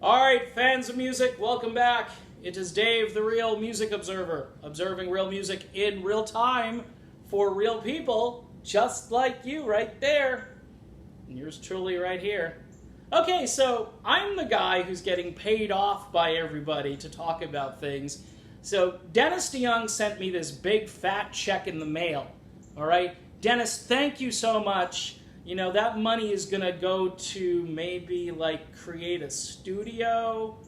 All right, fans of music, welcome back. It is Dave, the real music observer, observing real music in real time for real people, just like you right there. And yours truly right here. Okay, so I'm the guy who's getting paid off by everybody to talk about things. So Dennis DeYoung sent me this big fat check in the mail. All right, Dennis, thank you so much. You know, that money is going to go to maybe like create a studio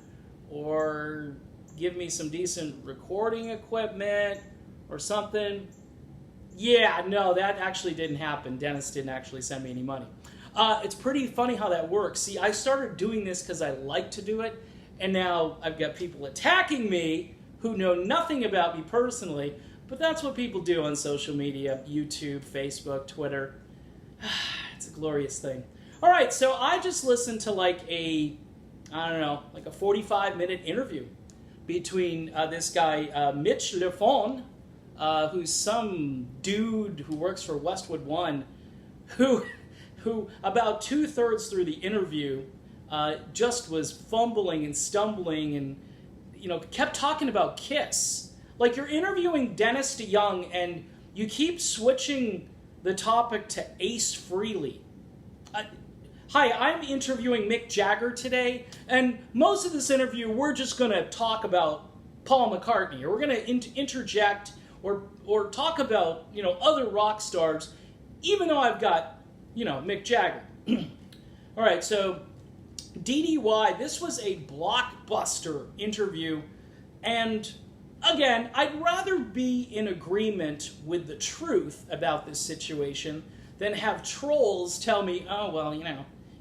or give me some decent recording equipment or something. Yeah, no, that actually didn't happen. Dennis didn't actually send me any money. It's pretty funny how that works. See, I started doing this because I like to do it, and now I've got people attacking me who know nothing about me personally, but that's what people do on social media, YouTube, Facebook, Twitter. It's a glorious thing. All right, so I just listened to like a 45-minute interview between this guy, Mitch Lafon, who's some dude who works for Westwood 1, who about 2/3 through the interview just was fumbling and stumbling and, kept talking about Kiss. Like, you're interviewing Dennis DeYoung and you keep switching the topic to Ace Frehley. Hi, I'm interviewing Mick Jagger today, and most of this interview we're just going to talk about Paul McCartney, or we're going to interject or talk about other rock stars, even though I've got Mick Jagger. All right, so DDY, this was a blockbuster interview, and again, I'd rather be in agreement with the truth about this situation than have trolls tell me, oh, well,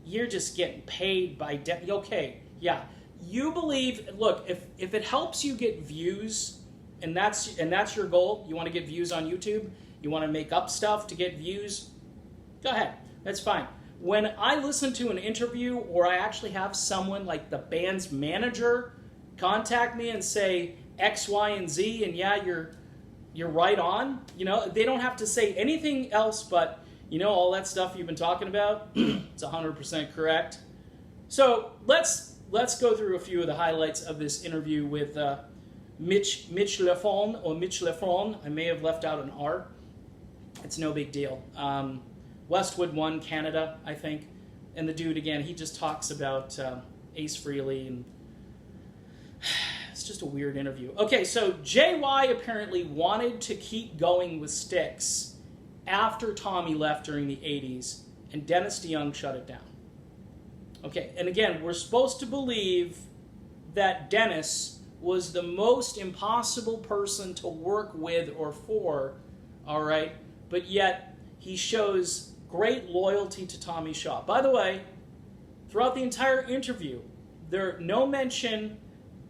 you're just getting paid by... Okay, yeah. You believe... Look, if it helps you get views, and that's your goal, you want to get views on YouTube, you want to make up stuff to get views, go ahead. That's fine. When I listen to an interview or I actually have someone like the band's manager contact me and say X, Y, and Z, and yeah, you're right on. They don't have to say anything else but, all that stuff you've been talking about, it's 100% correct. So let's go through a few of the highlights of this interview with Mitch Lafon, or Mitch Lafon. I may have left out an R. It's no big deal. Westwood 1, Canada, I think. And the dude, again, he just talks about Ace Frehley, and it's just a weird interview. Okay, so JY apparently wanted to keep going with Styx after Tommy left during the 80s, and Dennis DeYoung shut it down. Okay, and again, we're supposed to believe that Dennis was the most impossible person to work with or for, all right? But yet, he shows great loyalty to Tommy Shaw. By the way, throughout the entire interview, there's no mention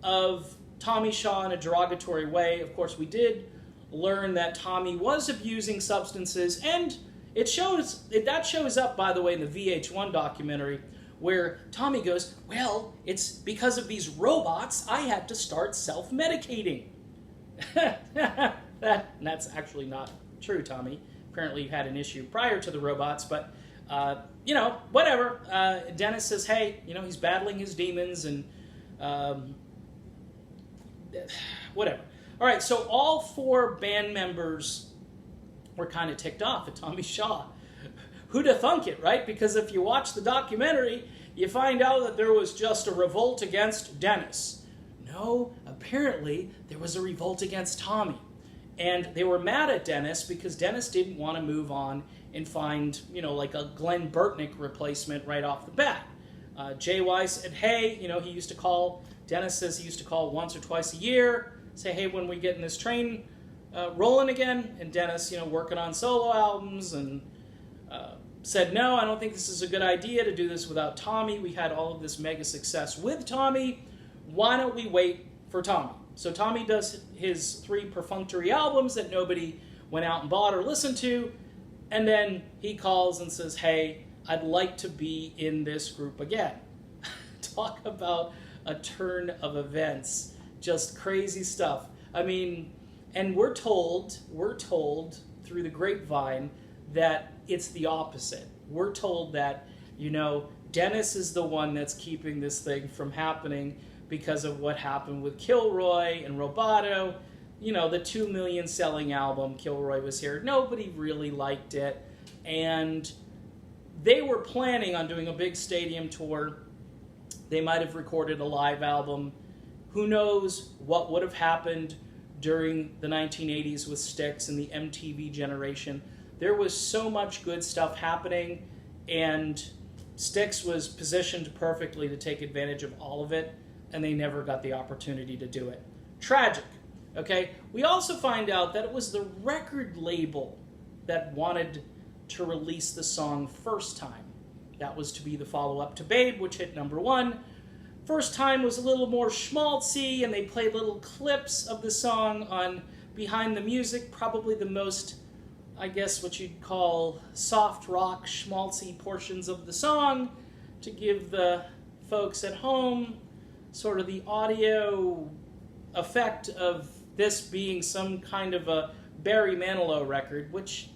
of Tommy Shaw in a derogatory way. Of course, we did learn that Tommy was abusing substances, and that shows up, by the way, in the VH1 documentary, where Tommy goes, well, it's because of these robots I had to start self-medicating. That's actually not true, Tommy. Apparently you had an issue prior to the robots, but, whatever. Dennis says, hey, he's battling his demons, and whatever. All right, so all 4 band members were kind of ticked off at Tommy Shaw. Who'd have thunk it, right? Because if you watch the documentary, you find out that there was just a revolt against Dennis. No, apparently there was a revolt against Tommy. And they were mad at Dennis because Dennis didn't want to move on and find, like a Glenn Burtnick replacement right off the bat. JY said, hey, he used to call... Dennis says he used to call once or twice a year, say, hey, when we get in this train rolling again, and Dennis, working on solo albums, and said, no, I don't think this is a good idea to do this without Tommy. We had all of this mega success with Tommy. Why don't we wait for Tommy? So Tommy does his 3 perfunctory albums that nobody went out and bought or listened to, and then he calls and says, hey, I'd like to be in this group again. Talk about a turn of events. Just crazy stuff. I mean, and we're told through the grapevine that it's the opposite. We're told that, Dennis is the one that's keeping this thing from happening because of what happened with Kilroy and Roboto. You know, the 2 million selling album, Kilroy Was Here. Nobody really liked it. And they were planning on doing a big stadium tour. They might have recorded a live album. Who knows what would have happened during the 1980s with Styx and the MTV generation. There was so much good stuff happening, and Styx was positioned perfectly to take advantage of all of it, and they never got the opportunity to do it. Tragic. Okay? We also find out that it was the record label that wanted to release the song First Time. That was to be the follow-up to Babe, which hit #1. First Time was a little more schmaltzy, and they played little clips of the song on Behind the Music, probably the most, I guess, what you'd call soft rock, schmaltzy portions of the song to give the folks at home sort of the audio effect of this being some kind of a Barry Manilow record, which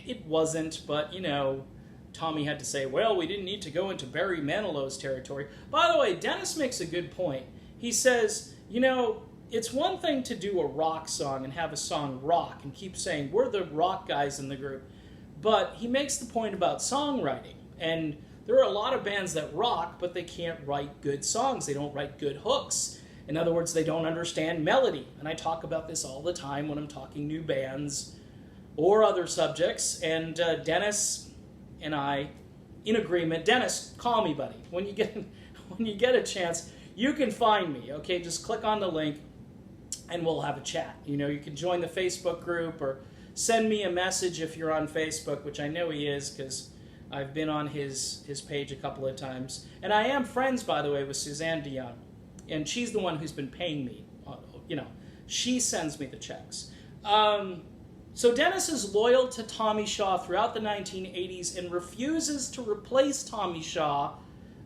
it wasn't, but, you know, Tommy had to say, well, we didn't need to go into Barry Manilow's territory. By the way, Dennis makes a good point. He says, you know, it's one thing to do a rock song and have a song rock and keep saying, we're the rock guys in the group. But he makes the point about songwriting. And there are a lot of bands that rock, but they can't write good songs. They don't write good hooks. In other words, they don't understand melody. And I talk about this all the time when I'm talking new bands or other subjects. And Dennis and I, in agreement. Dennis, call me, buddy. When you get a chance, you can find me, okay? Just click on the link, and we'll have a chat. You know, you can join the Facebook group or send me a message if you're on Facebook, which I know he is because I've been on his page a couple of times. And I am friends, by the way, with Suzanne DeYoung, and she's the one who's been paying me. You know, she sends me the checks. So Dennis is loyal to Tommy Shaw throughout the 1980s and refuses to replace Tommy Shaw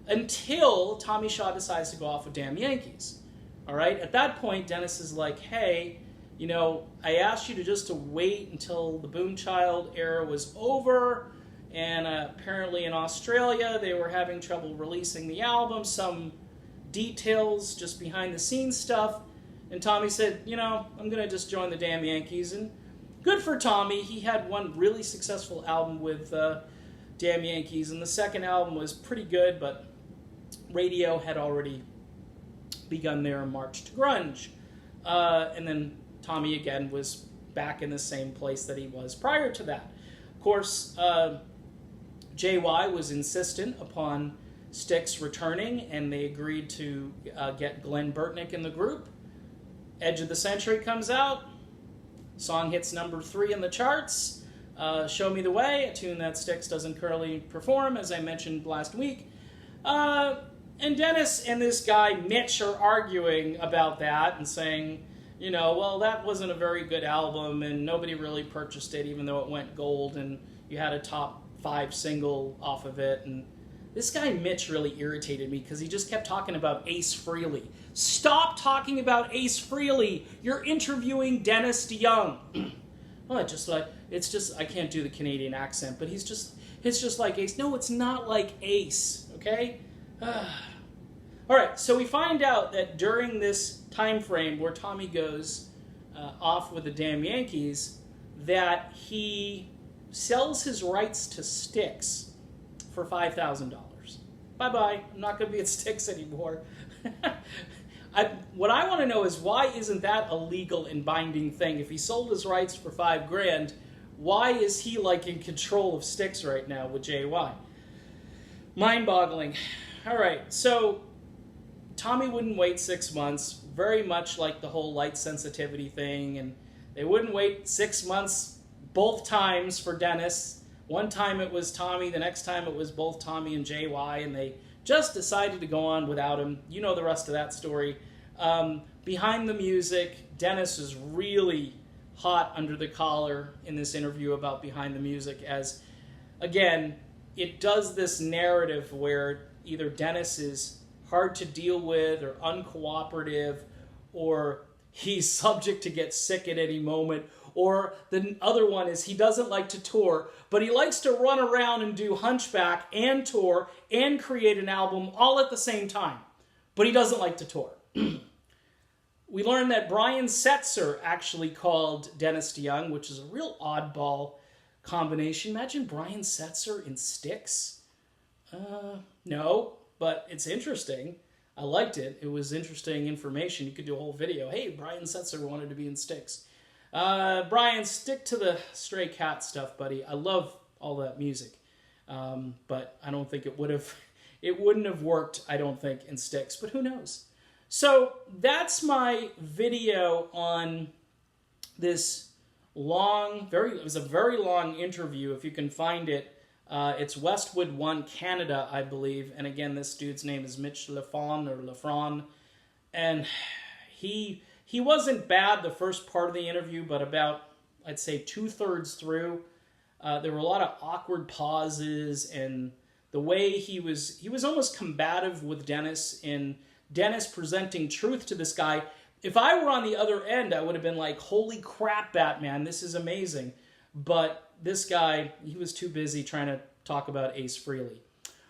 until Tommy Shaw decides to go off with Damn Yankees. All right? At that point, Dennis is like, hey, you know, I asked you to wait until the Boomchild era was over, and apparently in Australia they were having trouble releasing the album, some details, just behind-the-scenes stuff, and Tommy said, you know, I'm going to just join the Damn Yankees, and good for Tommy. He had one really successful album with Damn Yankees, and the second album was pretty good, but radio had already begun their march to grunge. And then Tommy, again, was back in the same place that he was prior to that. Of course, JY was insistent upon Styx returning, and they agreed to get Glenn Burtnick in the group. Edge of the Century comes out. Song hits #3 in the charts. Show Me the Way, a tune that Styx doesn't currently perform, as I mentioned last week. And Dennis and this guy, Mitch, are arguing about that and saying, you know, well, that wasn't a very good album and nobody really purchased it even though it went gold and you had a top 5 single off of it. And this guy, Mitch, really irritated me because he just kept talking about Ace Frehley. Stop talking about Ace Frehley. You're interviewing Dennis DeYoung. Well, it's just, I can't do the Canadian accent, but it's just like Ace. No, it's not like Ace, okay? All right, so we find out that during this time frame where Tommy goes off with the Damn Yankees, that he sells his rights to Styx for $5,000. Bye-bye, I'm not going to be at Styx anymore. What I want to know is, why isn't that a legal and binding thing? If he sold his rights for $5,000, why is he like in control of Styx right now with JY? Mind-boggling. All right, so Tommy wouldn't wait 6 months, very much like the whole light sensitivity thing, and they wouldn't wait 6 months both times for Dennis. One time it was Tommy, the next time it was both Tommy and JY, and they just decided to go on without him. You know the rest of that story. Behind the Music, Dennis is really hot under the collar in this interview about Behind the Music, as, again, it does this narrative where either Dennis is hard to deal with or uncooperative, or he's subject to get sick at any moment, Or the other one is he doesn't like to tour, but he likes to run around and do Hunchback and tour and create an album all at the same time. But he doesn't like to tour. We learned that Brian Setzer actually called Dennis DeYoung, which is a real oddball combination. Imagine Brian Setzer in Styx. No, but it's interesting. I liked it. It was interesting information. You could do a whole video. Hey, Brian Setzer wanted to be in Styx. Brian, stick to the Stray Cat stuff, buddy. I love all that music. But I don't think it wouldn't have worked, I don't think, in Styx. But who knows? So that's my video on this it was a very long interview. If you can find it, it's Westwood 1 Canada, I believe. And again, this dude's name is Mitch Lafon. And he wasn't bad the first part of the interview, but about, I'd say, 2/3 through, there were a lot of awkward pauses, and the way he was almost combative with Dennis in Dennis presenting truth to this guy. If I were on the other end, I would have been like, holy crap, Batman, this is amazing. But this guy, he was too busy trying to talk about Ace Frehley.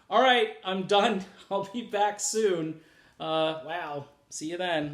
All right, I'm done. I'll be back soon. Wow. See you then.